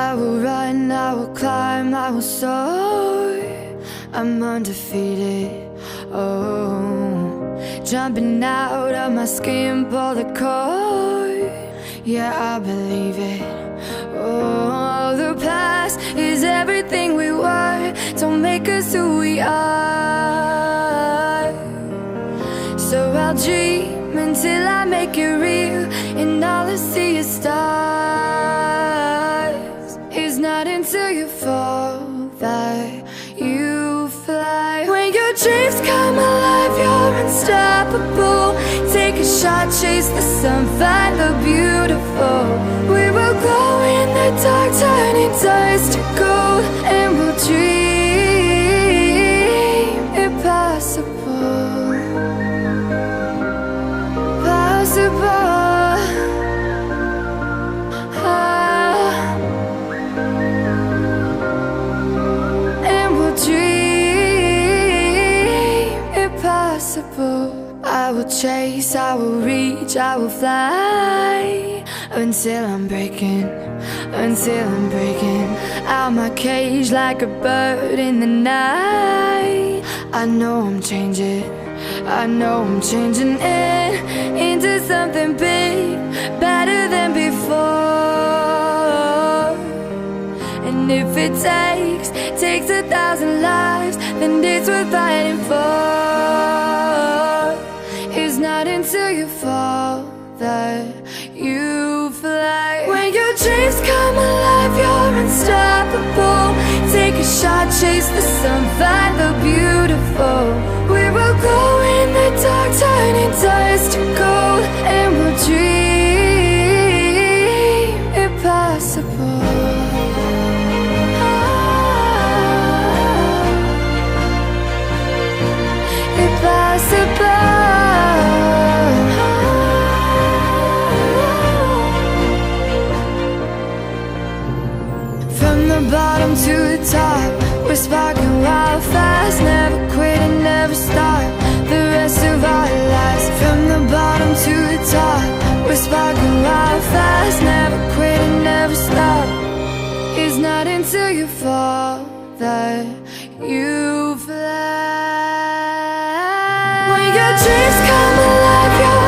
I will run, I will climb, I will soar. I'm undefeated, oh. Jumping out of my skin, pull the cord. Yeah, I believe it. Oh, the past is everything we were. Don't make us who we are. So I'll dream until I make it real, and all I see is stars. It's not until you fall that you fly. When your dreams come alive, you're unstoppable. Take a shot, chase the sun, find the beautiful. We will glow in the dark, turning dust to gold, and we'll dream impossible. Possible. And we'll dream impossible. I will chase, I will reach, I will fly until I'm breaking out my cage like a bird in the night. I know I'm changing into something big, better than before. And if it takes 1,000 lives, then it's worth fighting for. It's not until you fall that you fly. When your dreams come alive, you're unstoppable. Take a shot, chase the sun, find the beautiful. We will go in the dark, turning dust to gold, and we'll dream impossible. Impossible. From the bottom to the top, we're sparking wild fast. Never quit and never stop the rest of our lives. From the bottom to the top, we're sparking wild fast. Never quit and never stop. It's not until you fall that